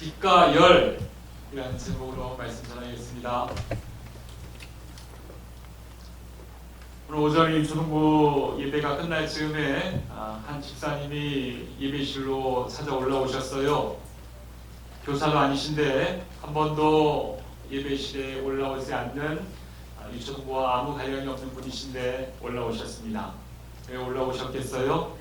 빛과 열이라는 제목으로 말씀 전하겠습니다. 오늘 오전에 초등부 예배가 끝날 즈음에 한 집사님이 예배실로 찾아 올라오셨어요. 교사도 아니신데 한 번도 예배실에 올라오지 않는 유초등부와 아무 관련이 없는 분이신데 올라오셨습니다. 왜 올라오셨겠어요?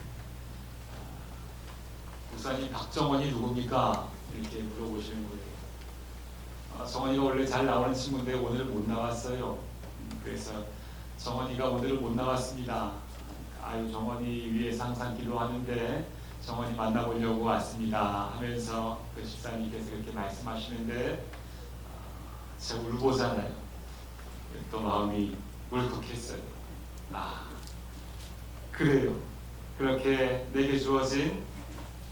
목사님, 박정원이 누굽니까? 이렇게 물어보시는 거예요. 정원이가 원래 잘 나오는 친구인데 오늘 못 나왔어요. 그래서 정원이가 오늘 못 나왔습니다. 아유, 정원이 위에서 항상 기도하는데 정원이 만나보려고 왔습니다 하면서 그 집사님께서 그렇게 말씀하시는데 제가 울보잖아요. 또 마음이 울컥했어요. 그래요. 그렇게 내게 주어진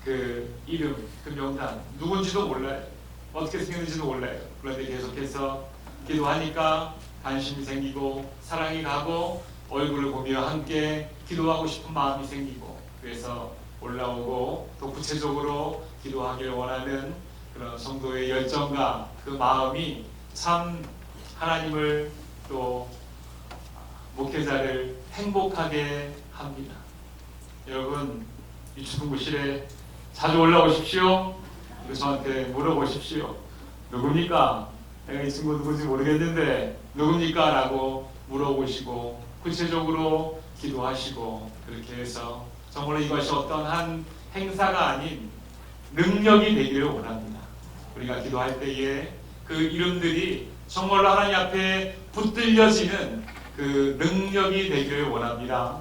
그 이름, 그 명단, 누군지도 몰라요. 어떻게 생겼는지도 몰라요. 그런데 계속해서 기도하니까 관심이 생기고 사랑이 가고 얼굴을 보며 함께 기도하고 싶은 마음이 생기고, 그래서 올라오고 또 구체적으로 기도하길 원하는 그런 성도의 열정과 그 마음이 참 하나님을 또 목회자를 행복하게 합니다. 여러분, 유초등부실에 자주 올라오십시오. 그리고 저한테 물어보십시오. 누굽니까? 내가 이 친구 누군지 모르겠는데 누굽니까? 라고 물어보시고 구체적으로 기도하시고, 그렇게 해서 정말로 이것이 어떤 한 행사가 아닌 능력이 되기를 원합니다. 우리가 기도할 때에 그 이름들이 정말로 하나님 앞에 붙들려지는 그 능력이 되기를 원합니다.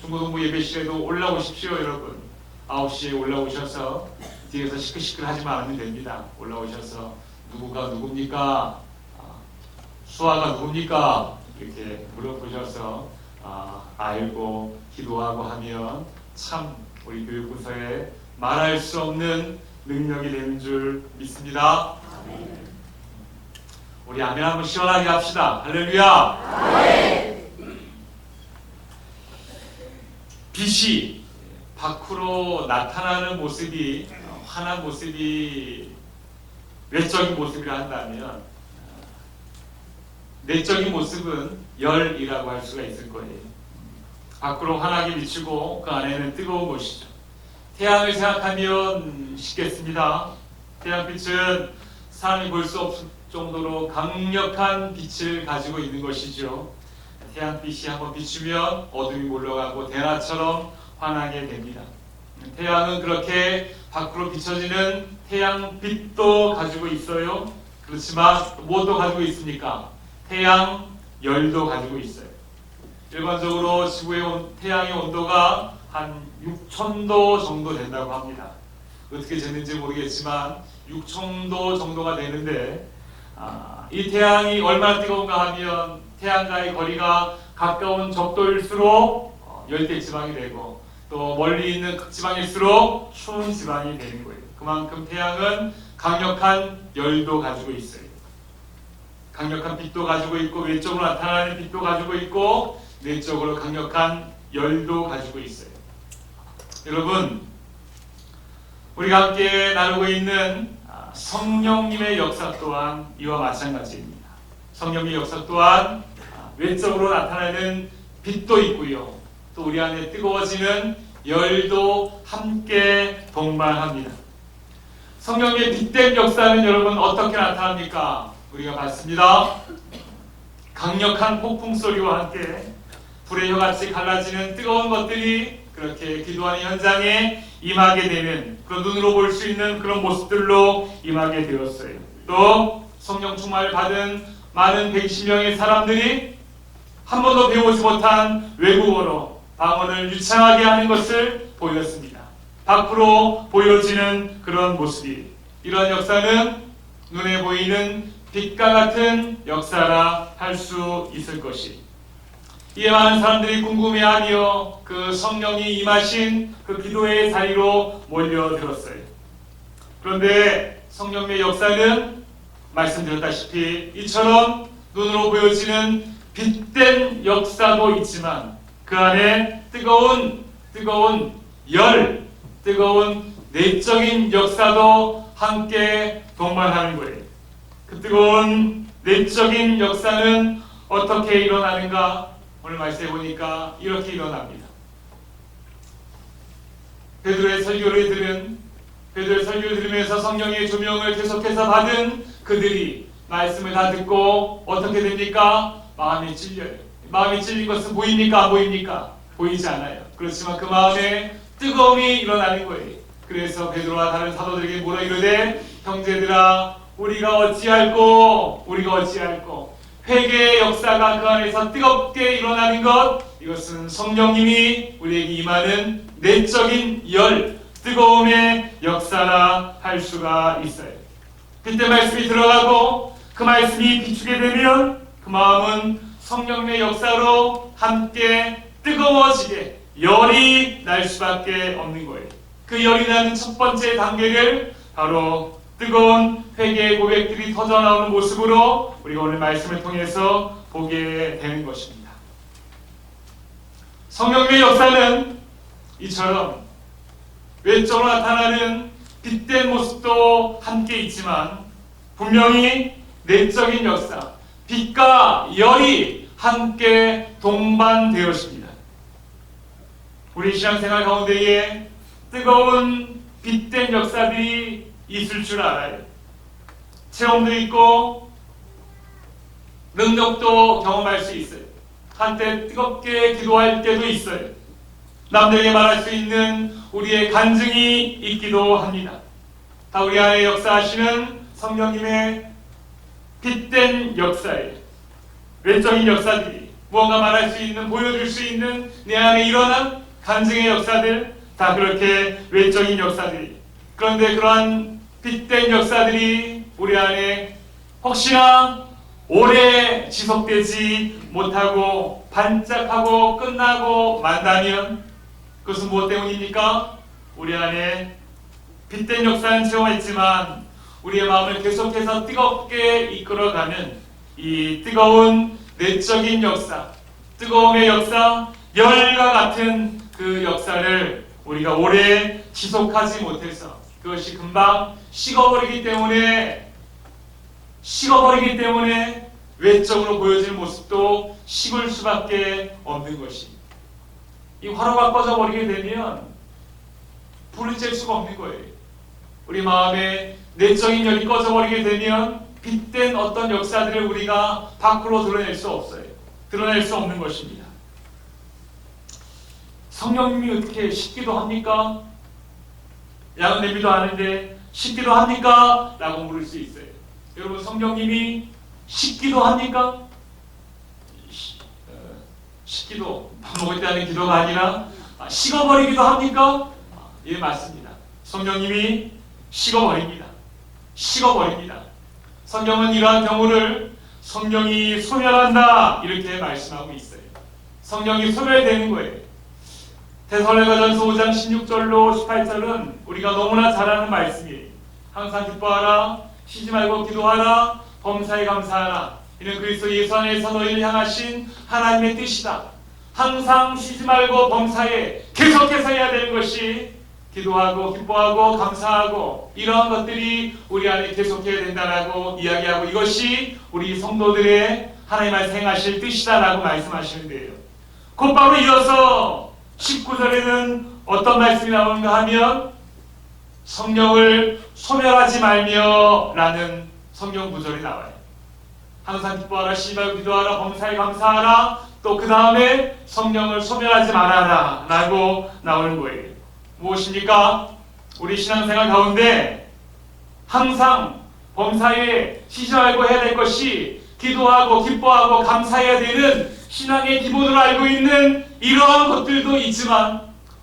중고등부 예배실에도 올라오십시오. 여러분, 9시에 올라오셔서 뒤에서 시끌시끌하지만 않으면 됩니다. 올라오셔서 누구가 누굽니까? 수아가 누굽니까? 이렇게 물어보셔서 알고 기도하고 하면 참 우리 교육부서에 말할 수 없는 능력이 되는 줄 믿습니다. 우리 아멘 한번 시원하게 합시다. 할렐루야. 빛이 밖으로 나타나는 모습이, 환한 모습이 외적인 모습이라 한다면 내적인 모습은 열이라고 할 수가 있을 거예요. 밖으로 환하게 비치고 그 안에는 뜨거운 것이죠. 태양을 생각하면 쉽겠습니다. 태양빛은 사람이 볼 수 없을 정도로 강력한 빛을 가지고 있는 것이죠. 태양빛이 한번 비추면 어둠이 몰려가고 대낮처럼 환하게 됩니다. 태양은 그렇게 밖으로 비춰지는 태양빛도 가지고 있어요. 그렇지만 무엇도 가지고 있습니까? 태양 열도 가지고 있어요. 일반적으로 지구의 태양의 온도가 한 6,000도 정도 된다고 합니다. 어떻게 됐는지 모르겠지만 6,000도 정도가 되는데, 이 태양이 얼마나 뜨거운가 하면 태양과의 거리가 가까운 적도일수록 열대지방이 되고, 또 멀리 있는 극지방일수록 추운 지방이 되는 거예요. 그만큼 태양은 강력한 열도 가지고 있어요. 강력한 빛도 가지고 있고, 외적으로 나타나는 빛도 가지고 있고, 내적으로 강력한 열도 가지고 있어요. 여러분, 우리가 함께 나누고 있는 성령님의 역사 또한 이와 마찬가지입니다. 성령의 역사 또한 외적으로 나타나는 빛도 있고요, 또 우리 안에 뜨거워지는 열도 함께 동반합니다. 성령의 빛된 역사는 여러분 어떻게 나타납니까? 우리가 봤습니다. 강력한 폭풍 소리와 함께 불의 혀같이 갈라지는 뜨거운 것들이 그렇게 기도하는 현장에 임하게 되는, 그런 눈으로 볼 수 있는 그런 모습들로 임하게 되었어요. 또 성령 충만을 받은 많은 120명의 사람들이 한 번도 배우지 못한 외국어로 방언을 유창하게 하는 것을 보였습니다. 밖으로 보여지는 그런 모습이, 이런 역사는 눈에 보이는 빛과 같은 역사라 할 수 있을 것이, 이에 많은 사람들이 궁금해하며 그 성령이 임하신 그 기도의 자리로 몰려들었어요. 그런데 성령의 역사는 말씀드렸다시피 이처럼 눈으로 보여지는 빛된 역사도 있지만 그 안에 뜨거운 열, 뜨거운 내적인 역사도 함께 동반하는 거예요. 그 뜨거운 내적인 역사는 어떻게 일어나는가? 오늘 말씀해 보니까 이렇게 일어납니다. 베드로의 설교를 들으면서 성령의 조명을 계속해서 받은 그들이 말씀을 다 듣고 어떻게 됩니까? 마음이 찔려요. 마음이 찔린 것은 보입니까? 안 보입니까? 보이지 않아요. 그렇지만 그 마음에 뜨거움이 일어나는 거예요. 그래서 베드로와 다른 사도들에게 뭐라 이르되 형제들아 우리가 어찌할꼬 회개의 역사가 그 안에서 뜨겁게 일어나는 것, 이것은 성령님이 우리에게 임하는 내적인 뜨거움의 역사라 할 수가 있어요. 그때 말씀이 들어가고 그 말씀이 비추게 되면 그 마음은 성령의 역사로 함께 뜨거워지게 열이 날 수밖에 없는 거예요. 그 열이 나는 첫 번째 단계를 바로 뜨거운 회개의 고백들이 터져나오는 모습으로 우리가 오늘 말씀을 통해서 보게 되는 것입니다. 성령의 역사는 이처럼 외적으로 나타나는 빛된 모습도 함께 있지만 분명히 내적인 역사, 빛과 열이 함께 동반되었습니다. 우리 신앙생활 가운데에 뜨거운 빛된 역사들이 있을 줄 알아요. 체험도 있고 능력도 경험할 수 있어요. 한때 뜨겁게 기도할 때도 있어요. 남들에게 말할 수 있는 우리의 간증이 있기도 합니다. 다 우리 안에 역사하시는 성령님의 빛된 역사에 외적인 역사들이 무언가 말할 수 있는, 보여줄 수 있는 내 안에 일어난 간증의 역사들, 다 그렇게 외적인 역사들이, 그런데 그러한 빛된 역사들이 우리 안에 혹시나 오래 지속되지 못하고 반짝하고 끝나고 만다면 그것은 무엇 때문입니까? 우리 안에 빛된 역사는 채워있지만 우리의 마음을 계속해서 뜨겁게 이끌어가는 이 뜨거운 내적인 역사, 뜨거움의 역사, 열과 같은 그 역사를 우리가 오래 지속하지 못해서 그것이 금방 식어버리기 때문에 외적으로 보여지는 모습도 식을 수밖에 없는 것입니다. 이 화로가 꺼져버리게 되면 불을 쬐 수가 없는 거예요. 우리 마음에 내적인 열이 꺼져버리게 되면 빛된 어떤 역사들을 우리가 밖으로 드러낼 수 없어요. 드러낼 수 없는 것입니다. 성령님이 어떻게 식기도 합니까? 양은 내비도 하는데 식기도 합니까? 라고 물을 수 있어요. 여러분, 성령님이 식기도 합니까? 식기도, 밥 먹을 때 하는 기도가 아니라 식어버리기도 합니까? 예, 맞습니다. 성령님이 식어버립니다. 성경은 이러한 경우를 성령이 소멸한다 이렇게 말씀하고 있어요. 성령이 소멸되는 거예요. 데살로니가전서 5장 16절로 18절은 우리가 너무나 잘 아는 말씀이에요. 항상 기뻐하라, 쉬지 말고 기도하라, 범사에 감사하라. 이는 그리스도 예수 안에서 너희를 향하신 하나님의 뜻이다. 항상 쉬지 말고 범사에 계속해서 해야 되는 것이 기도하고 기뻐하고 감사하고 이러한 것들이 우리 안에 계속해야 된다라고 이야기하고 이것이 우리 성도들의 하나님 안에서 행하실 뜻이다라고 말씀하시는데요. 곧바로 이어서 19절에는 어떤 말씀이 나오는가 하면 성령을 소멸하지 말며 라는 성경 구절이 나와요. 항상 기뻐하라, 쉬지 말고 기도하라, 범사에 감사하라. 또 그 다음에 성령을 소멸하지 말아라 라고 나오는 거예요. 무엇입니까? 우리 신앙생활 가운데 항상 범사에 쉬지 말고 해야 될 것이 기도하고 기뻐하고 감사해야 되는 신앙의 기본으로 알고 있는 이러한 것들도 있지만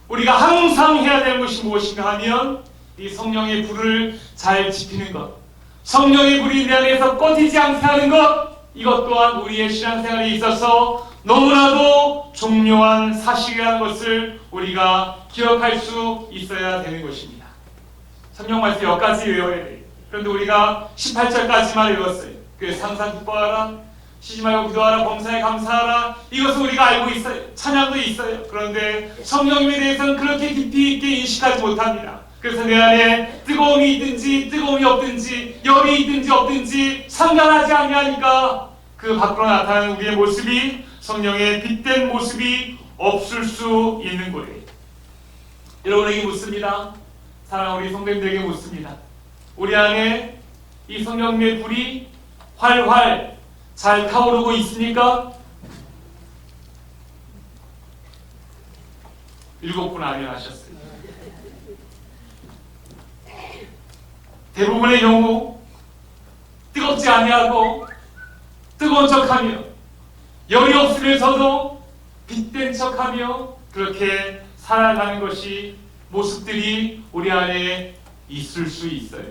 우리가 항상 해야 되는 것이 무엇인가 하면 이 성령의 불을 잘 지피는 것, 성령의 불이 내 안에서 꺼지지 않게 하는 것, 이것 또한 우리의 신앙생활에 있어서 너무나도 중요한 사실이라는 것을 우리가 기억할 수 있어야 되는 것입니다. 성경 말씀 여기까지 외워야 돼요. 그런데 우리가 18절까지만 외웠어요. 그래서 항상 기뻐하라, 쉬지 말고 기도하라, 범사에 감사하라. 이것은 우리가 알고 있어요. 찬양도 있어요. 그런데 성령님에 대해서는 그렇게 깊이 있게 인식하지 못합니다. 그래서 내 안에 뜨거움이 있든지 뜨거움이 없든지 열이 있든지 없든지 상관하지 아니하니까 그 밖으로 나타나는 우리의 모습이 성령의 빛된 모습이 없을 수 있는 거예요. 여러분에게 묻습니다. 사랑하는 우리 성도님들에게 묻습니다. 우리 안에 이 성령의 불이 활활 잘 타오르고 있습니까? 7분 아멘하셨어요. 대부분의 경우 뜨겁지 아니하고 뜨거운 척하며 열이 없으면서도 빛된 척하며 그렇게 살아가는 것이 모습들이 우리 안에 있을 수 있어요.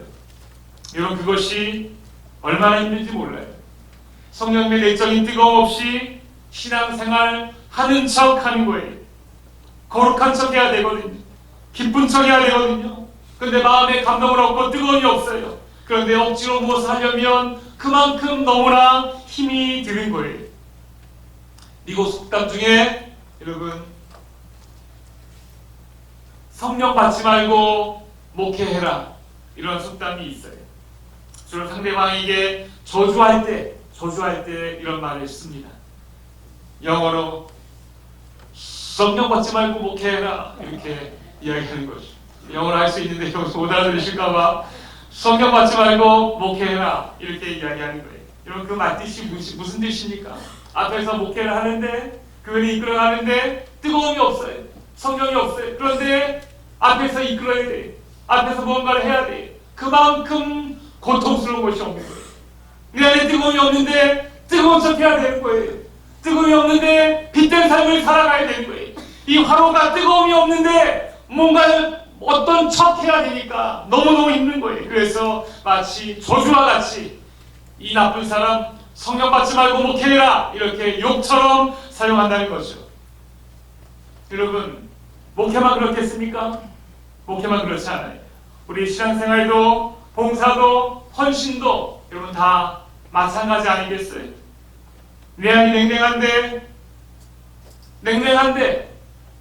여러분 그것이 얼마나 힘든지 몰라요. 성령의 내적인 뜨거움 없이 신앙생활 하는 척 하는 거예요. 거룩한 척 해야 되거든요. 기쁜 척 해야 되거든요. 그런데 마음에 감동을 얻고 뜨거움이 없어요. 그런데 억지로 무엇을 하려면 그만큼 너무나 힘이 드는 거예요. 미국 속담 중에 여러분 성령 받지 말고 목회해라 이런 속담이 있어요. 주로 상대방에게 저주할 때 이런 말을 씁니다. 영어로 성령 받지 말고 목회해라 이렇게 이야기하는 거죠. 영어로 할 수 있는데 여기서 못 알아들으실까봐 성령 받지 말고 목회해라 이렇게 이야기하는 거예요. 여러분 그 말뜻이 무슨 뜻입니까? 앞에서 목회를 하는데 교회를 이끌어가는데 뜨거움이 없어요. 성령이 없어요. 그런데 앞에서 이끌어야 돼요. 앞에서 뭔가를 해야 돼요. 그만큼 고통스러운 것이 없는 거예요. 내 안에 뜨거움이 없는데 뜨거운 척 해야 되는 거예요. 뜨거움이 없는데 빛된 삶을 살아가야 되는 거예요. 이 화로가 뜨거움이 없는데 뭔가를 어떤 척 해야 되니까 너무너무 힘든 거예요. 그래서 마치 저주와 같이 이 나쁜 사람 성령 받지 말고 목회해라 이렇게 욕처럼 사용한다는 거죠. 여러분 목회만 그렇겠습니까? 목회만 그렇지 않아요. 우리 신앙생활도 봉사도 헌신도 여러분 다 마찬가지 아니겠어요? 내 안이 냉랭한데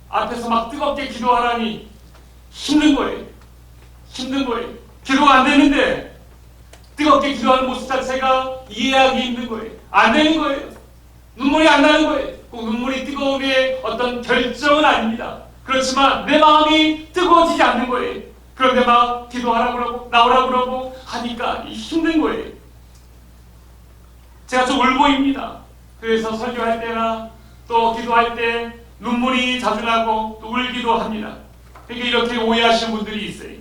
앞에서 막 뜨겁게 기도하라니 힘든 거예요. 기도가 안 되는데 뜨겁게 기도하는 모습 자체가 이해하기 힘든 거예요. 안 되는 거예요. 눈물이 안 나는 거예요. 꼭 눈물이 뜨거움의 어떤 결정은 아닙니다. 그렇지만 내 마음이 뜨거워지지 않는 거예요. 그런데 막 기도하라고 그러고 나오라고 그러고 하니까 힘든 거예요. 제가 좀 울보입니다. 그래서 설교할 때나 또 기도할 때 눈물이 자주 나고 또 울기도 합니다. 그러니까 이렇게 오해하시는 분들이 있어요.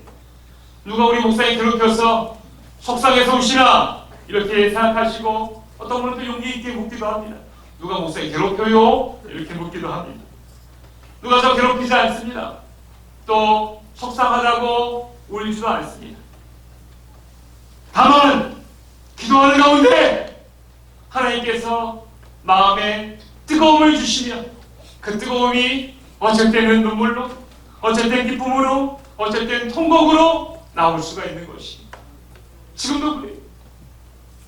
누가 우리 목사님 괴롭혀서 속상해서 우시나 이렇게 생각하시고 어떤 분은 또 용기 있게 묻기도 합니다. 누가 목사님 괴롭혀요? 이렇게 묻기도 합니다. 누가 저 괴롭히지 않습니다. 또 속상하다고 울지도 않습니다. 다만 기도하는 가운데 하나님께서 마음에 뜨거움을 주시면 그 뜨거움이 어쩔 때는 눈물로 어쩔 땐 기쁨으로 어쩔 땐 통곡으로 나올 수가 있는 것입니다. 지금도 그래요.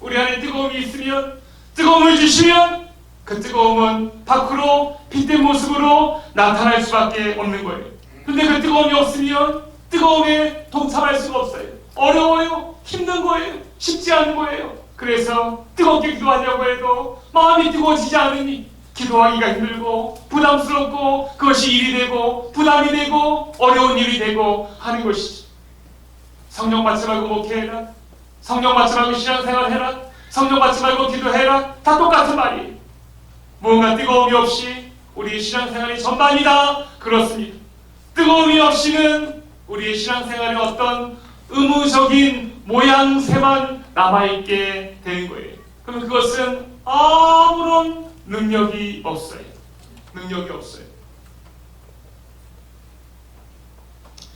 우리 안에 뜨거움이 있으면 뜨거움을 주시면 그 뜨거움은 밖으로 빛된 모습으로 나타날 수밖에 없는 거예요. 근데 그 뜨거움이 없으면 뜨거움에 동참할 수가 없어요. 어려워요. 힘든 거예요. 쉽지 않은 거예요. 그래서 뜨겁게 기도하려고 해도 마음이 뜨거워지지 않으니 기도하기가 힘들고 부담스럽고 그것이 일이 되고 부담이 되고 어려운 일이 되고 하는 것이죠. 성령 받지 말고 목회해라. 성령 받지 말고 신앙생활해라. 성령 받지 말고 기도해라. 다 똑같은 말이에요. 무언가 뜨거움이 없이 우리의 신앙생활이 전반이다. 그렇습니다. 뜨거움이 없이는 우리의 신앙생활에 어떤 의무적인 모양새만 남아있게 되는 거예요. 그럼 그것은 아무런 능력이 없어요.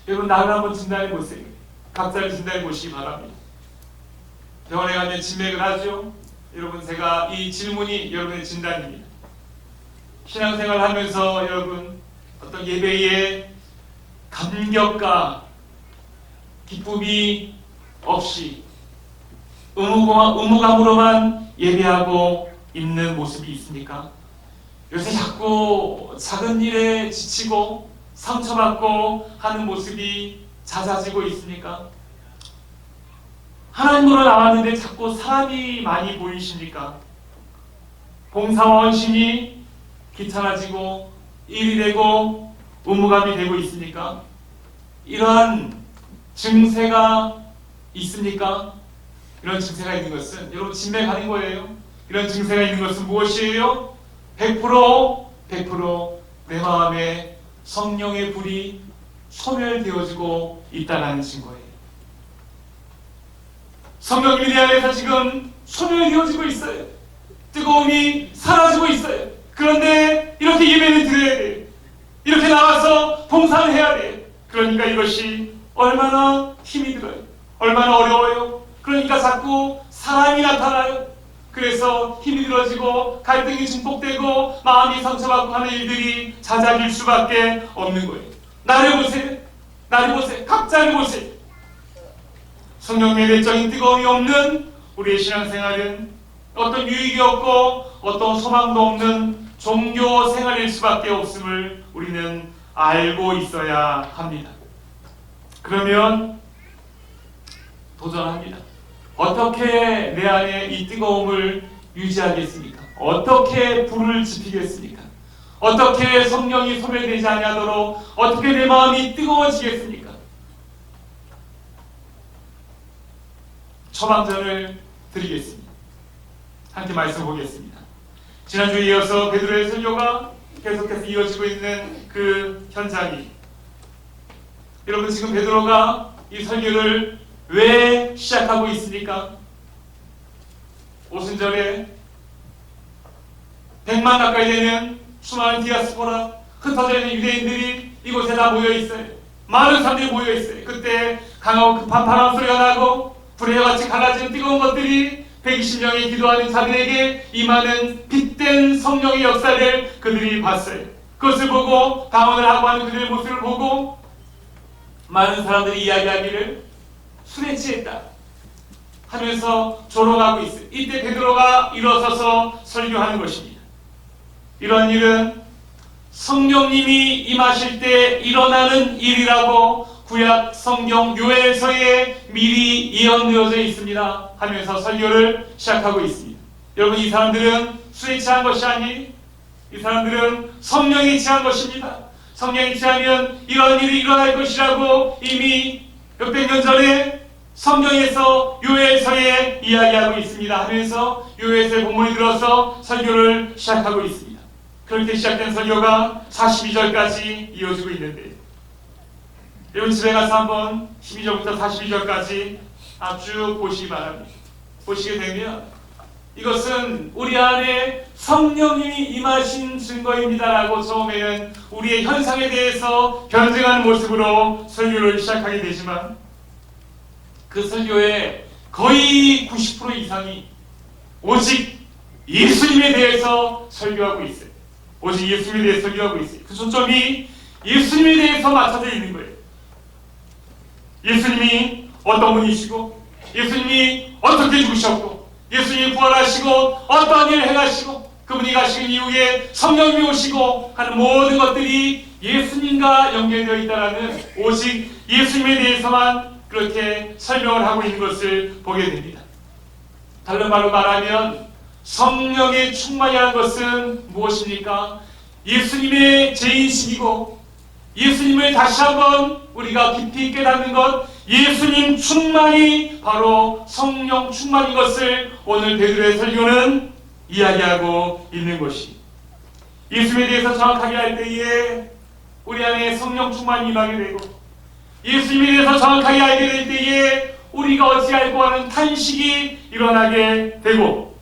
여러분 나를 한번 진단해 보세요. 각자를 진단해 보시기 바랍니다. 병원에 가면 진맥을 하죠. 여러분 제가 이 질문이 여러분의 진단입니다. 신앙생활 하면서 여러분 어떤 예배에 감격과 기쁨이 없이 의무감으로만 예배하고 있는 모습이 있습니까? 요새 자꾸 작은 일에 지치고 상처받고 하는 모습이 잦아지고 있습니까? 하나님으로 나왔는데 자꾸 사람이 많이 보이십니까? 봉사와 헌신이 귀찮아지고 일이 되고 의무감이 되고 있습니까? 이러한 증세가 있습니까? 이런 증세가 있는 것은 여러분 진매 가는 거예요. 이런 증세가 있는 것은 무엇이에요? 100% 내 마음에 성령의 불이 소멸되어지고 있다는 증거예요. 성령님이 내 안에서 지금 소멸되어지고 있어요. 뜨거움이 사라지고 있어요. 그런데 이렇게 예배를 드려야 돼요. 이렇게 나와서 봉사를 해야 돼요. 그러니까 이것이 얼마나 힘이 들어요. 얼마나 어려워요. 그러니까 자꾸 사람이 나타나요. 그래서 힘이 들어지고 갈등이 증폭되고 마음이 상처받고 하는 일들이 잦아질 수밖에 없는 거예요. 나를 보세요. 나를 보세요. 각자를 보세요. 성령의 내적인 뜨거움이 없는 우리의 신앙생활은 어떤 유익이 없고 어떤 소망도 없는 종교 생활일 수밖에 없음을 우리는 알고 있어야 합니다. 그러면 도전합니다. 어떻게 내 안에 이 뜨거움을 유지하겠습니까? 어떻게 불을 지피겠습니까? 어떻게 성령이 소멸되지 아니하도록 어떻게 내 마음이 뜨거워지겠습니까? 처방전을 드리겠습니다. 함께 말씀 보겠습니다. 지난주에 이어서 베드로의 설교가 계속해서 이어지고 있는 그 현장이, 여러분 지금 베드로가 이 설교를 왜 시작하고 있습니까? 오순절에 100만 가까이 되는 수많은 디아스포라, 흩어져 있는 유대인들이 이곳에 다 모여 있어요. 많은 사람들이 모여 있어요. 그때 강하고 급한 바람 소리가 나고 불의 같이 갈라지는 뜨거운 것들이 120명의 기도하는 자들에게 임하는 빛된 성령의 역사를 그들이 봤어요. 그것을 보고 방언을 하고 하는 그들의 모습을 보고 많은 사람들이 이야기하기를 술에 취했다 하면서 조롱하고 있어요. 이때 베드로가 일어서서 설교하는 것입니다. 이런 일은 성령님이 임하실 때 일어나는 일이라고 구약 성경 요엘서에 미리 예언되어져 있습니다 하면서 설교를 시작하고 있습니다. 여러분 이 사람들은 술에 취한 것이 아니, 이 사람들은 성령에 취한 것입니다. 성령에 취하면 이런 일이 일어날 것이라고 이미 몇백 년 전에 성경에서 요엘서에 이야기하고 있습니다 하면서 요엘서의 본문을 들어서 설교를 시작하고 있습니다. 그렇게 시작된 설교가 42절까지 이어지고 있는데, 여러분 집에 가서 한번 12절부터 42절까지 쭉 보시기 바랍니다. 보시게 되면 이것은 우리 안에 성령님이 임하신 증거입니다라고 처음에는 우리의 현상에 대해서 변증하는 모습으로 설교를 시작하게 되지만 그 설교의 거의 90% 이상이 오직 예수님에 대해서 설교하고 있어요. 오직 예수님에 대해서 설교하고 있어요. 그 초점이 예수님에 대해서 맞춰져 있는 거예요. 예수님이 어떤 분이시고, 예수님이 어떻게 죽으셨고, 예수님이 부활하시고 어떤 일을 행하시고, 그분이 가신 이후에 성령님이 오시고 하는 모든 것들이 예수님과 연결되어 있다는 오직 예수님에 대해서만 그렇게 설명을 하고 있는 것을 보게 됩니다. 다른 말로 말하면 성령의 충만이라는 것은 무엇입니까? 예수님의 재인식이고 예수님을 다시 한번 우리가 깊이 깨닫는 것, 예수님 충만이 바로 성령 충만인 것을 오늘 베드로의 설교는 이야기하고 있는 것이, 예수님에 대해서 정확하게 할 때에 우리 안에 성령 충만이 임하게 되고, 예수님에 대해서 정확하게 알게 될 때에 우리가 어찌할꼬 하는 탄식이 일어나게 되고,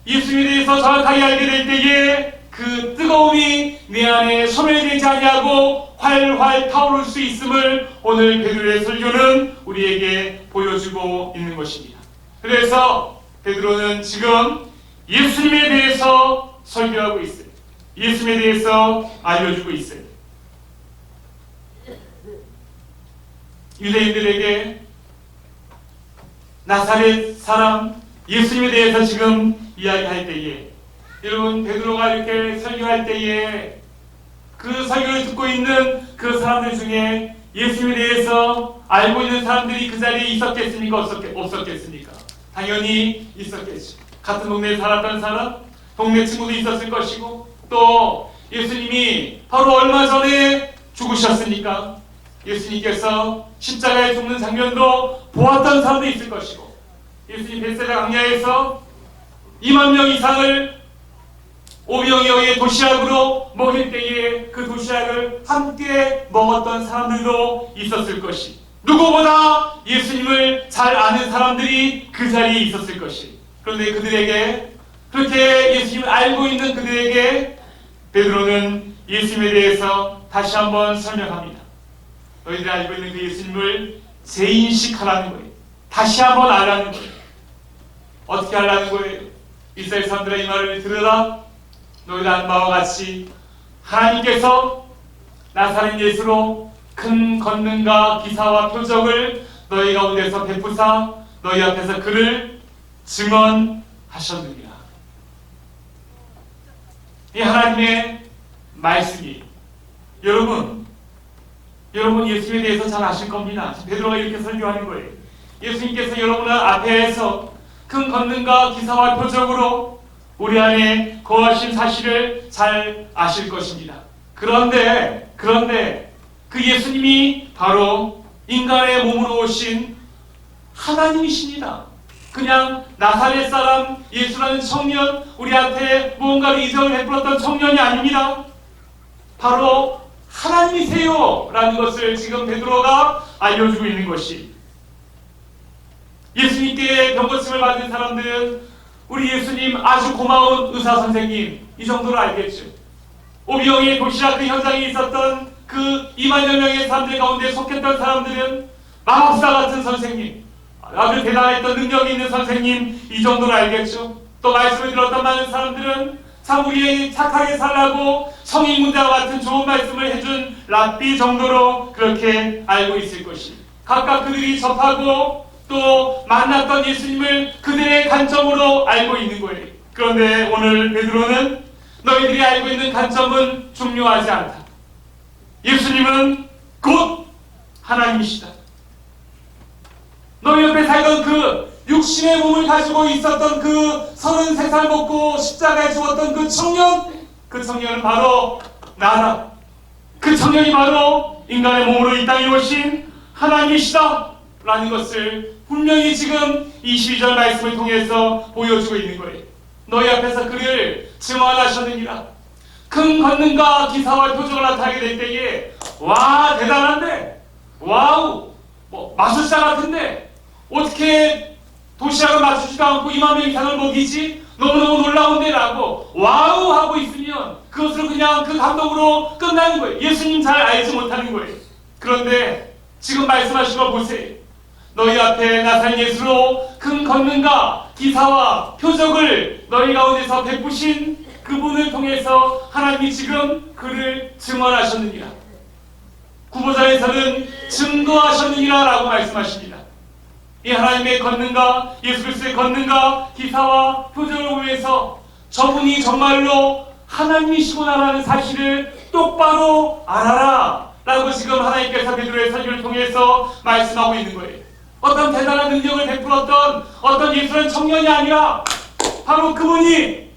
예수님에 대해서 정확하게 알게 될 때에 그 뜨거움이 내 안에 소멸되지 아니하고 활활 타오를 수 있음을 오늘 베드로의 설교는 우리에게 보여주고 있는 것입니다. 그래서 베드로는 지금 예수님에 대해서 설교하고 있어요. 예수님에 대해서 알려주고 있어요. 유대인들에게 나사렛 사람 예수님에 대해서 지금 이야기할 때에, 여러분 베드로가 이렇게 설교할 때에 그 설교를 듣고 있는 그 사람들 중에 예수님에 대해서 알고 있는 사람들이 그 자리에 있었겠습니까? 없었겠습니까? 당연히 있었겠죠. 같은 동네에 살았던 사람, 동네 친구도 있었을 것이고, 또 예수님이 바로 얼마 전에 죽으셨으니까 예수님께서 십자가에 죽는 장면도 보았던 사람도 있을 것이고, 예수님 벳세다 광야에서 2만 명 이상을 오병이어의 도시락으로 먹일 때에 그 도시락을 함께 먹었던 사람들도 있었을 것이, 누구보다 예수님을 잘 아는 사람들이 그 자리에 있었을 것이. 그런데 그들에게, 그렇게 예수님을 알고 있는 그들에게 베드로는 예수님에 대해서 다시 한번 설명합니다. 너희들이 알고 있는 그 예수님을 재인식하라는 거예요. 다시 한번 알라는 거예요. 어떻게 알라는 거예요? 이스라엘 사람들의 이 말을 들으라. 너희들 아는 바와 같이 하나님께서 나사렛 예수로 큰 권능과 기사와 표적을 너희 가운데서 베푸사 너희 앞에서 그를 증언하셨느니라. 이 하나님의 말씀이, 여러분 예수님에 대해서 잘 아실 겁니다. 베드로가 이렇게 설교하는 거예요. 예수님께서 여러분 앞에서 큰 권능과 기사와 표적으로 우리 안에 거하신 사실을 잘 아실 것입니다. 그런데 그 예수님이 바로 인간의 몸으로 오신 하나님이십니다. 그냥 나사렛 사람 예수라는 청년, 우리한테 무언가를 이적을 베풀었던 청년이 아닙니다. 바로 하나님이세요 라는 것을 지금 베드로가 알려주고 있는 것이, 예수님께 병고침을 받은 사람들은 우리 예수님 아주 고마운 의사 선생님, 이 정도로 알겠죠. 오병이어의 도시락 그 현장에 있었던 그 2만여 명의 사람들 가운데 속했던 사람들은 마법사 같은 선생님, 아주 대단했던 능력이 있는 선생님, 이 정도로 알겠죠. 또 말씀을 들었던 많은 사람들은 참 우리에게 착하게 살라고 성인 문제와 같은 좋은 말씀을 해준 랍비 정도로 그렇게 알고 있을 것이, 각각 그들이 접하고 또 만났던 예수님을 그들의 관점으로 알고 있는 거예요. 그런데 오늘 베드로는 너희들이 알고 있는 관점은 중요하지 않다. 예수님은 곧 하나님이시다. 너희 옆에 살던 그 육신의 몸을 가지고 있었던 그 33살 먹고 십자가에 죽었던 그 청년은 바로 나다. 그 청년이 바로 인간의 몸으로 이 땅에 오신 하나님이시다 라는 것을 분명히 지금 22절 말씀을 통해서 보여주고 있는 거예요. 너희 앞에서 그를 증언하셨느니라. 큰 권능과 기사와 표적을 나타나게 될 때에, 와 대단한데, 와우 마술사 같은데 어떻게 도시락을 맞추지도 않고 2만 명 이상을 먹이지? 너무너무 놀라운데 라고 와우 하고 있으면 그것으로 그냥 그 감동으로 끝나는 거예요. 예수님 잘 알지 못하는 거예요. 그런데 지금 말씀하신 거 보세요. 너희 앞에 나사렛 예수로 큰 권능과 기사와 표적을 너희 가운데서 베푸신 그분을 통해서 하나님이 지금 그를 증언하셨느니라. 구보자에서는 증거하셨느니라 라고 말씀하십니다. 이 하나님의 권능과 예수 그리스도의 권능과 기사와 표적을 보면서 저분이 정말로 하나님이시구나라는 사실을 똑바로 알아라 라고 지금 하나님께서 베드로의 설교를 통해서 말씀하고 있는 거예요. 어떤 대단한 능력을 베풀었던 어떤 예수라는 청년이 아니라 바로 그분이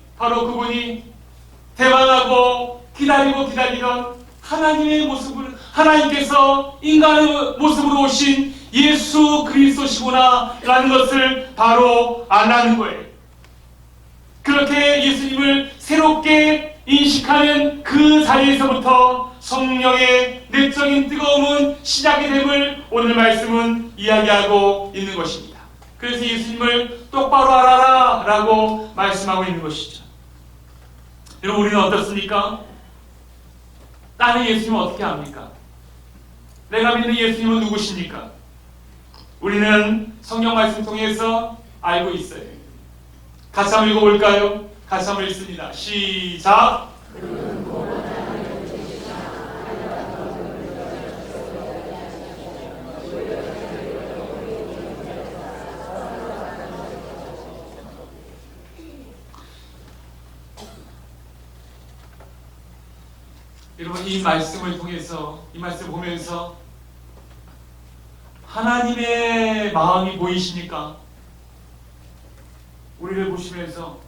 대만하고 기다리던 하나님의 모습을, 하나님께서 인간의 모습으로 오신 예수 그리스도시구나 라는 것을 바로 알라는 거예요. 그렇게 예수님을 새롭게 인식하는 그 자리에서부터 성령의 내적인 뜨거움은 시작이 됨을 오늘 말씀은 이야기하고 있는 것입니다. 그래서 예수님을 똑바로 알아라 라고 말씀하고 있는 것이죠. 여러분, 우리는 어떻습니까? 나는 예수님을 어떻게 압니까? 내가 믿는 예수님은 누구십니까? 우리는 성경 말씀 통해서 알고 있어요. 같이 한번 읽어볼까요? 같이 한번 읽습니다. 시작! 여러분, 이 말씀을 통해서, 이 말씀을 보면서 하나님의 마음이 보이십니까? 우리를 보시면서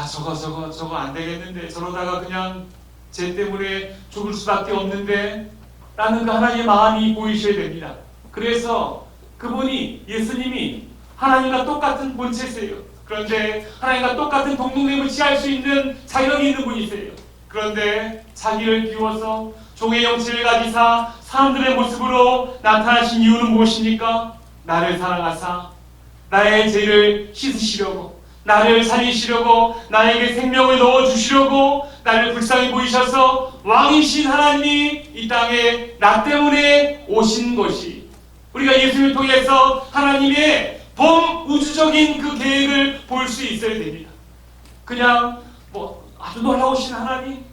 저거 안 되겠는데, 저러다가 그냥 쟤 때문에 죽을 수밖에 없는데 라는 그 하나님의 마음이 보이셔야 됩니다. 그래서 그분이, 예수님이 하나님과 똑같은 본체세요. 그런데 하나님과 똑같은 동등됨을 취할 수 있는 자격이 있는 분이세요. 그런데 자기를 비워서 종의 형체를 가지사 사람들의 모습으로 나타나신 이유는 무엇입니까? 나를 사랑하사 나의 죄를 씻으시려고, 나를 살리시려고, 나에게 생명을 넣어주시려고, 나를 불쌍히 보이셔서 왕이신 하나님이 이 땅에 나 때문에 오신 것이, 우리가 예수님을 통해서 하나님의 범우주적인 그 계획을 볼 수 있어야 됩니다. 그냥 아주 놀라우신 하나님,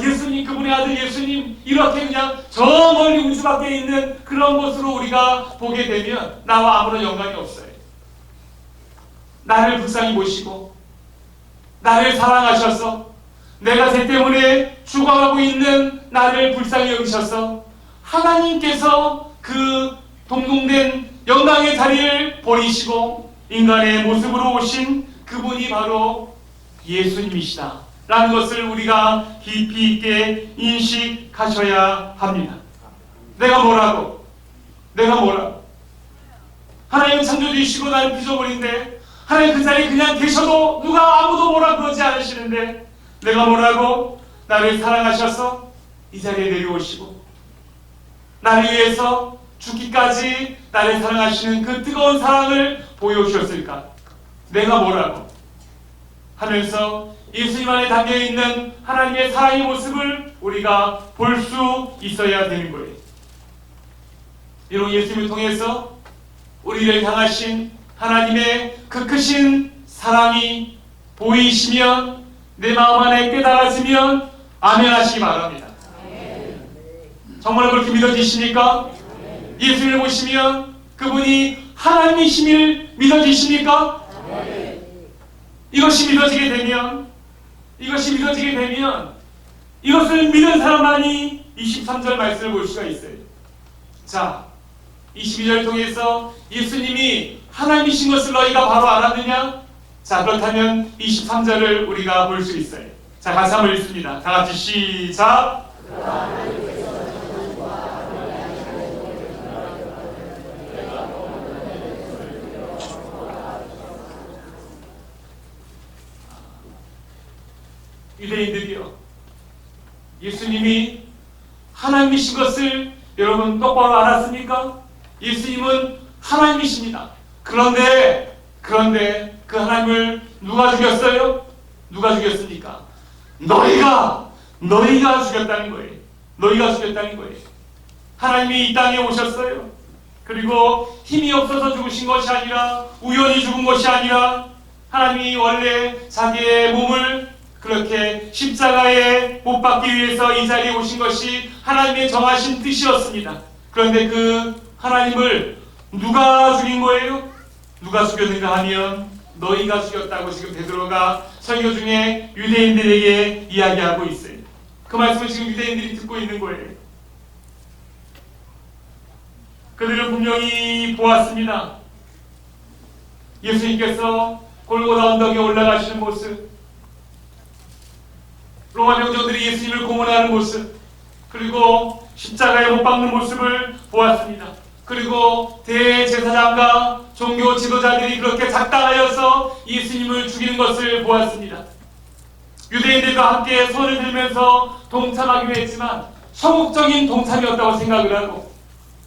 예수님, 그분의 아들 예수님, 이렇게 그냥 저 멀리 우주 밖에 있는 그런 것으로 우리가 보게 되면 나와 아무런 연관이 없어요. 나를 불쌍히 보시고 나를 사랑하셔서 내가 죄 때문에 죽어가고 있는 나를 불쌍히 여기셔서 하나님께서 그 동등된 영광의 자리를 버리시고 인간의 모습으로 오신 그분이 바로 예수님이시다 라는 것을 우리가 깊이 있게 인식하셔야 합니다. 내가 뭐라고? 하나님은 창조주이시고 나는 피조물인데, 하나님 그 자리에 그냥 계셔도 누가 아무도 뭐라 그러지 않으시는데, 내가 뭐라고? 나를 사랑하셔서 이 자리에 내려오시고 나를 위해서 죽기까지 나를 사랑하시는 그 뜨거운 사랑을 보여주셨을까? 내가 뭐라고? 하면서 예수님 안에 담겨있는 하나님의 사랑의 모습을 우리가 볼 수 있어야 되는 거예요. 이런 예수님을 통해서 우리를 향하신 하나님의 그 크신 사랑이 보이시면, 내 마음 안에 깨달아지면 아멘 하시기 바랍니다. 정말 그렇게 믿어지십니까? 예수님을 보시면 그분이 하나님이심을 믿어지십니까? 이것이 믿어지게 되면 이것을 믿는 사람만이 23절 말씀을 볼 수가 있어요. 자, 22절 통해서 예수님이 하나님이신 것을 너희가 바로 알았느냐? 자, 그렇다면 23절을 우리가 볼 수 있어요. 자, 같이 한번 읽습니다. 다 같이 시작. 유대인들이요, 예수님이 하나님이신 것을 여러분 똑바로 알았습니까? 예수님은 하나님이십니다. 그런데 그 하나님을 누가 죽였어요? 누가 죽였습니까? 너희가 죽였다는 거예요. 너희가 죽였다는 거예요. 하나님이 이 땅에 오셨어요. 그리고 힘이 없어서 죽으신 것이 아니라, 우연히 죽은 것이 아니라, 하나님이 원래 자기의 몸을 그렇게 십자가에 못 박기 위해서 이 자리에 오신 것이 하나님의 정하신 뜻이었습니다. 그런데 그 하나님을 누가 죽인 거예요? 누가 죽였는가 하면 너희가 죽였다고 지금 베드로가 설교 중에 유대인들에게 이야기하고 있어요. 그 말씀을 지금 유대인들이 듣고 있는 거예요. 그들은 분명히 보았습니다. 예수님께서 골고다 언덕에 올라가시는 모습, 로마 병정들이 예수님을 고문하는 모습, 그리고 십자가에 못 박는 모습을 보았습니다. 그리고 대제사장과 종교 지도자들이 그렇게 작당하여서 예수님을 죽이는 것을 보았습니다. 유대인들과 함께 손을 들면서 동참하기로 했지만 소극적인 동참이었다고 생각을 하고,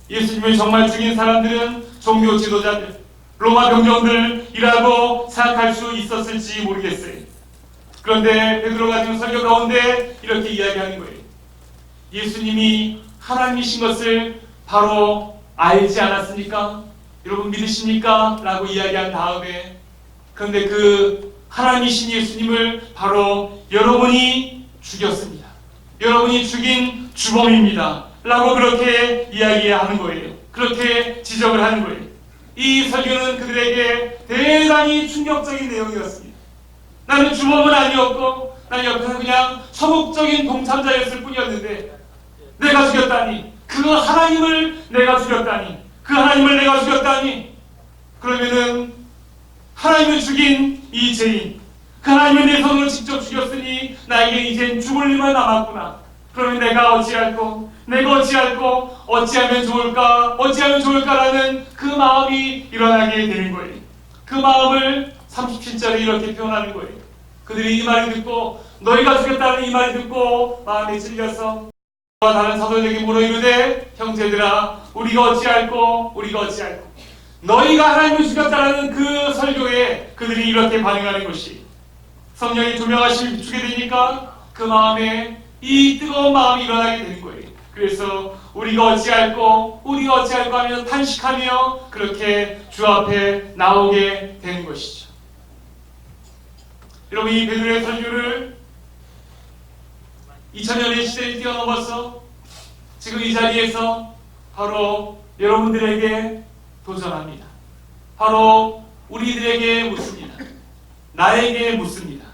예수님을 정말 죽인 사람들은 종교 지도자들, 로마 병정들이라고 생각할 수 있었을지 모르겠어요. 그런데 베드로가 지금 설교 가운데 이렇게 이야기하는 거예요. 예수님이 하나님이신 것을 바로 알지 않았습니까? 여러분 믿으십니까? 라고 이야기한 다음에, 그런데 그 하나님이신 예수님을 바로 여러분이 죽였습니다. 여러분이 죽인 주범입니다. 라고 그렇게 이야기하는 거예요. 그렇게 지적을 하는 거예요. 이 설교는 그들에게 대단히 충격적인 내용이었습니다. 나는 주범은 아니었고, 나는 옆에서 그냥 소극적인 동참자였을 뿐이었는데, 내가 죽였다니, 그 하나님을 내가 죽였다니, 그 하나님을 내가 죽였다니, 그러면은 하나님을 죽인 이 죄인, 그 하나님을 내 손으로 직접 죽였으니 나에게 이젠 죽을 일만 남았구나. 그러면 내가 어찌할꼬, 내가 어찌할꼬, 어찌하면 좋을까, 어찌하면 좋을까라는 그 마음이 일어나게 되는 거예요. 그 마음을 37절에 이렇게 표현하는 거예요. 그들이 이 말을 듣고, 너희가 죽였다는 이 말을 듣고 마음에 찔려서 다른 사도들에게 물어 이르되, 형제들아, 우리가 어찌할꼬, 우리가 어찌할꼬. 너희가 하나님을 죽였다는 그 설교에 그들이 이렇게 반응하는 것이, 성령이 조명하심을 비추게 되니까 그 마음에 이 뜨거운 마음이 일어나게 되는 거예요. 그래서 우리가 어찌할꼬, 우리가 어찌할꼬 하며 탄식하며 그렇게 주 앞에 나오게 되는 것이죠. 여러분, 이 베드로의 설교를 2000년의 시대를 뛰어넘어서 지금 이 자리에서 바로 여러분들에게 도전합니다. 바로 우리들에게 묻습니다. 나에게 묻습니다.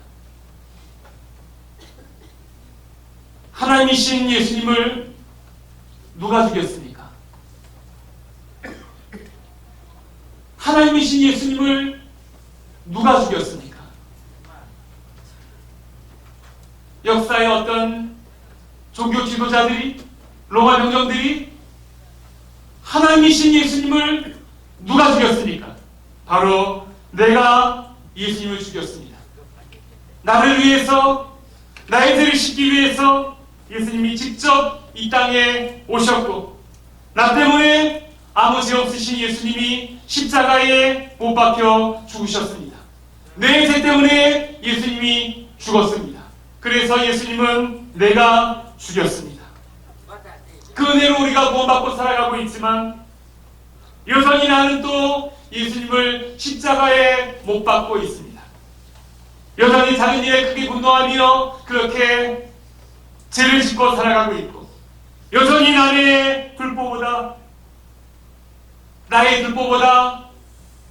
하나님이신 예수님을 누가 죽였습니까? 하나님이신 예수님을 누가 죽였습니까? 역사의 어떤 종교 지도자들이, 로마 병정들이 하나님이신 예수님을 누가 죽였습니까? 바로 내가 예수님을 죽였습니다. 나를 위해서, 나의 죄를 씻기 위해서 예수님이 직접 이 땅에 오셨고, 나 때문에 아무 죄 없으신 예수님이 십자가에 못 박혀 죽으셨습니다. 내 죄 때문에 예수님이 죽었습니다. 그래서 예수님은 내가 죽였습니다. 그 은혜로 우리가 구원받고 살아가고 있지만 여전히 나는 또 예수님을 십자가에 못 박고 있습니다. 여전히 작은 일에 크게 분노하며 그렇게 죄를 짓고 살아가고 있고, 여전히 나의 불법보다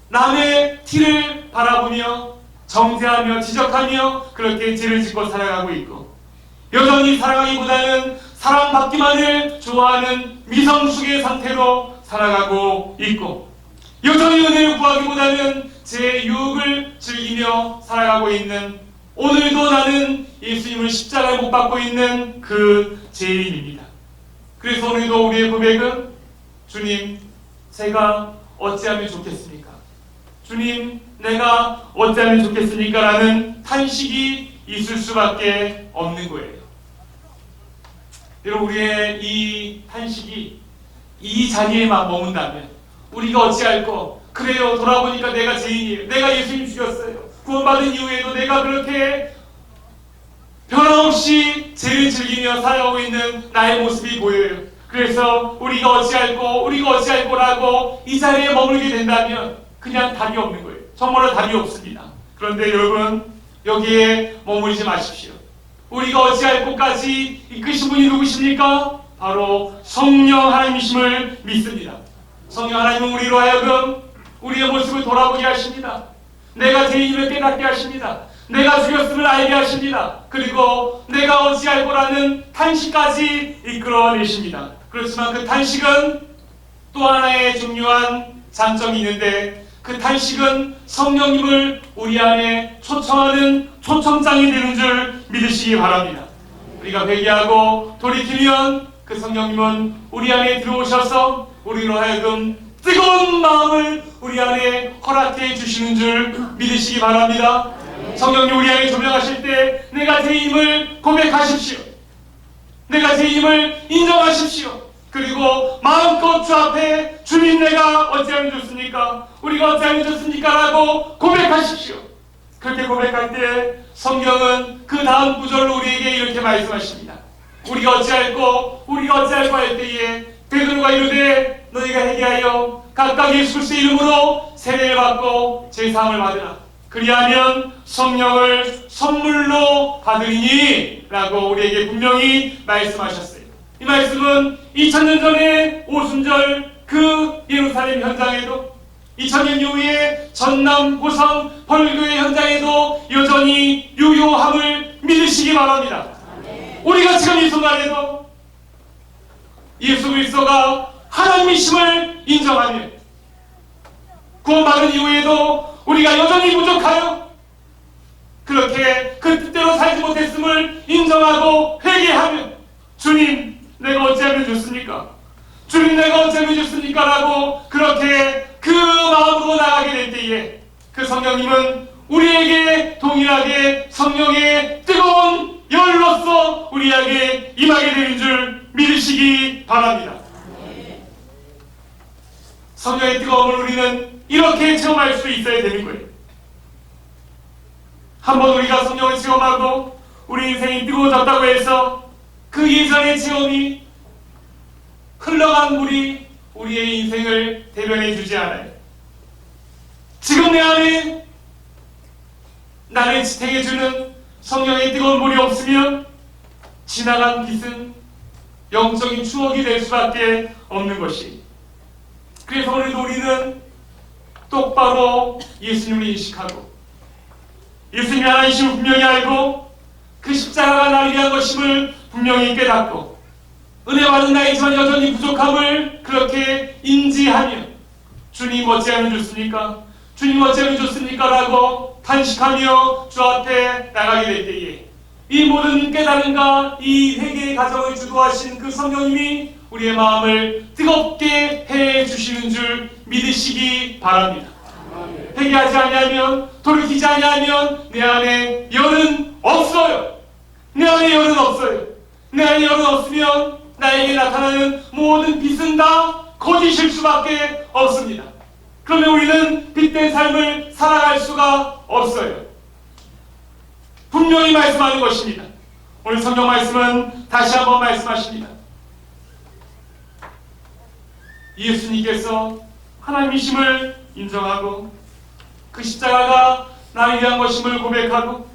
남의 티를 바라보며 정죄하며 지적하며 그렇게 죄를 짓고 살아가고 있고, 여전히 사랑하기보다는 사랑받기만을 좋아하는 미성숙의 상태로 살아가고 있고, 여전히 은혜를 구하기보다는 제 유혹을 즐기며 살아가고 있는, 오늘도 나는 예수님을 십자가에 못 박고 있는 그 죄인입니다. 그래서 오늘도 우리의 고백은, 주님, 제가 어찌하면 좋겠습니까? 주님, 내가 어찌하면 좋겠습니까? 라는 탄식이 있을 수밖에 없는 거예요. 여러분, 우리의 이 탄식이 이 자리에만 머문다면 우리가 어찌할꼬, 그래요, 돌아보니까 내가 죄인이에요, 내가 예수님 죽였어요, 구원받은 이후에도 내가 그렇게 변함없이 죄를 즐기며 살아가고 있는 나의 모습이 보여요. 그래서 우리가 어찌할꼬라고 이 자리에 머물게 된다면 그냥 답이 없는 거예요. 정말로 답이 없습니다. 그런데 여러분, 여기에 머무르지 마십시오. 우리가 어찌할꼬까지 이끄신 분이 누구십니까? 바로 성령 하나님이심을 믿습니다. 성령 하나님은 우리로 하여금 우리의 모습을 돌아보게 하십니다. 내가 죄인임을 깨닫게 하십니다. 내가 죽였음을 알게 하십니다. 그리고 내가 어찌할꼬라는 탄식까지 이끌어내십니다. 그렇지만 그 탄식은 또 하나의 중요한 장점이 있는데, 그 탄식은 성령님을 우리 안에 초청하는 초청장이 되는 줄 믿으시기 바랍니다. 우리가 회개하고 돌이키면 그 성령님은 우리 안에 들어오셔서 우리로 하여금 뜨거운 마음을 우리 안에 허락해 주시는 줄 믿으시기 바랍니다. 성령님 우리 안에 조명하실 때 내가 죄인임을 고백하십시오. 내가 죄인임을 인정하십시오. 그리고 마음껏 주 앞에, 주님, 내가 어찌하면 좋습니까? 우리가 어찌하면 좋습니까? 라고 고백하십시오. 그렇게 고백할 때 성경은 그 다음 구절로 우리에게 이렇게 말씀하십니다. 우리가 어찌할꼬 할 때에 베드로가 이르되, 너희가 회개하여 각각 예수 그리스도의 이름으로 세례를 받고 제사함을 받으라. 그리하면 성령을 선물로 받으리니 라고 우리에게 분명히 말씀하셨어요. 이 말씀은 2000년 전에 오순절 그 예루살렘 현장에도, 2000년 이후에 전남 고성 벌교회 현장에도 여전히 유효함을 믿으시기 바랍니다. 우리가 지금 이 순간에도 예수 그리스도가 하나님이심을 인정하며 구원받은 이후에도 우리가 여전히 부족하여 그렇게 그 뜻대로 살지 못했음을 인정하고 회개하며 주님 내가 어찌하면 좋습니까? 주님 내가 어찌하면 좋습니까? 라고 그렇게 그 마음으로 나가게 될 때에 그 성령님은 우리에게 동일하게 성령의 뜨거운 열로서 우리에게 임하게 되는 줄 믿으시기 바랍니다. 성령의 뜨거움을 우리는 이렇게 체험할 수 있어야 되는 거예요. 한번 우리가 성령을 체험하고 우리 인생이 뜨거워졌다고 해서 그 예전의 체험이 흘러간 물이 우리의 인생을 대변해 주지 않아요. 지금 내 안에 나를 지탱해 주는 성령의 뜨거운 물이 없으면 지나간 빛은 영적인 추억이 될 수밖에 없는 것이. 그래서 오늘도 우리는 똑바로 예수님을 인식하고 예수님이 하나님이심을 분명히 알고 그 십자가가 나를 위한 것임을 분명히 깨닫고 은혜 받은 나이지만 여전히 부족함을 그렇게 인지하며 주님 어찌하면 좋습니까? 주님 어찌하면 좋습니까? 라고 탄식하며 주 앞에 나가게 될 때에 이 모든 깨달음과 이 회개의 과정을 주도하신 그 성령님이 우리의 마음을 뜨겁게 해 주시는 줄 믿으시기 바랍니다. 회개하지 아니하면, 돌이키지 아니하면 내 안에 열은 없어요. 내 안에 열은 없어요. 내 안에 열은 없으면 나에게 나타나는 모든 빛은 다 거짓일 수밖에 없습니다. 그러면 우리는 빛된 삶을 살아갈 수가 없어요. 분명히 말씀하는 것입니다. 오늘 성경 말씀은 다시 한번 말씀하십니다. 예수님께서 하나님이심을 인정하고 그 십자가가 나를 위한 것임을 고백하고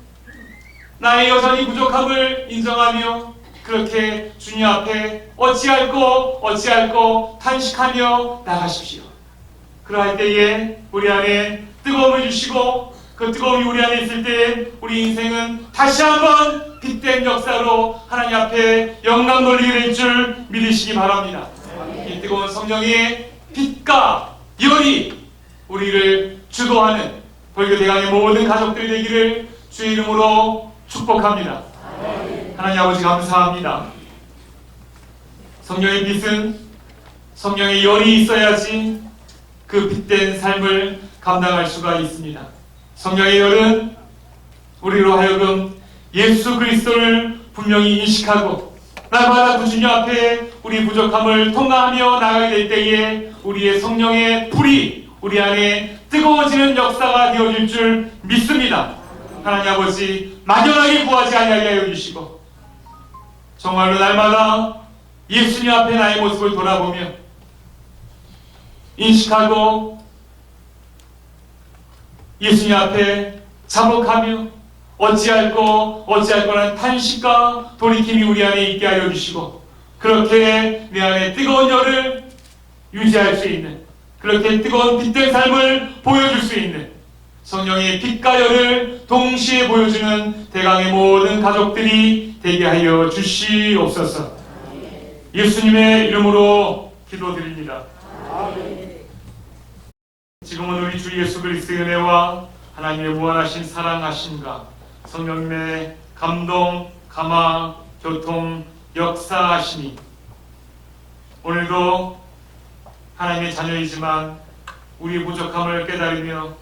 나의 여전히 부족함을 인정하며 그렇게 주님 앞에 어찌할꼬 탄식하며 나가십시오. 그러할 때에 우리 안에 뜨거움을 주시고 그 뜨거움이 우리 안에 있을 때 우리 인생은 다시 한번 빛된 역사로 하나님 앞에 영광 돌리게 될 줄 믿으시기 바랍니다. 이 뜨거운 성령의 빛과 열이 우리를 주도하는 벌교 대강의 모든 가족들이 되기를 주의 이름으로 축복합니다. 하나님 아버지 감사합니다. 성령의 빛은 성령의 열이 있어야지 그 빛된 삶을 감당할 수가 있습니다. 성령의 열은 우리로 하여금 예수 그리스도를 분명히 인식하고 날마다 그 주님 앞에 우리 부족함을 통과하며 나가게 될 때에 우리의 성령의 불이 우리 안에 뜨거워지는 역사가 되어질 줄 믿습니다. 하나님 아버지 막연하게 구하지 아니하게 하여 주시고 정말로 날마다 예수님 앞에 나의 모습을 돌아보며 인식하고 예수님 앞에 자복하며 어찌할꼬라는 탄식과 돌이킴이 우리 안에 있게 하여 주시고 그렇게 내 안에 뜨거운 열을 유지할 수 있는 그렇게 뜨거운 빛된 삶을 보여줄 수 있는 성령의 빛과 열을 동시에 보여주는 대강의 모든 가족들이 되게 하여 주시옵소서. 예수님의 이름으로 기도드립니다. 지금은 우리 주 예수 그리스도의 은혜와 하나님의 무한하신 사랑하심과 성령님의 감동, 감화, 교통, 역사하심이 오늘도 하나님의 자녀이지만 우리의 부족함을 깨달으며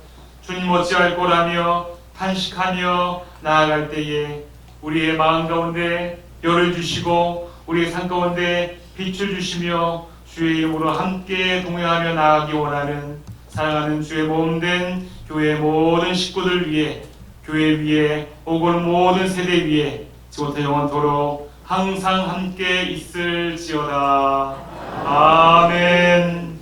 주님 어찌할꼬라며 탄식하며 나아갈 때에 우리의 마음 가운데 열을 주시고 우리의 삶 가운데 빛을 주시며 주의 이름으로 함께 동행하며 나아가기 원하는 사랑하는 주의 몸된 교회 모든 식구들 위해 교회 위에 오고 온 모든 세대 위에 지금부터 영원토록 항상 함께 있을지어다. 아멘.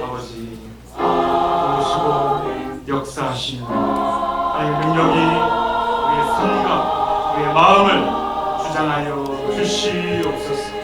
아버지 도우시고 역사하시는 하나님의 능력이 우리의 삶과 우리의 마음을 주장하여 주시옵소서.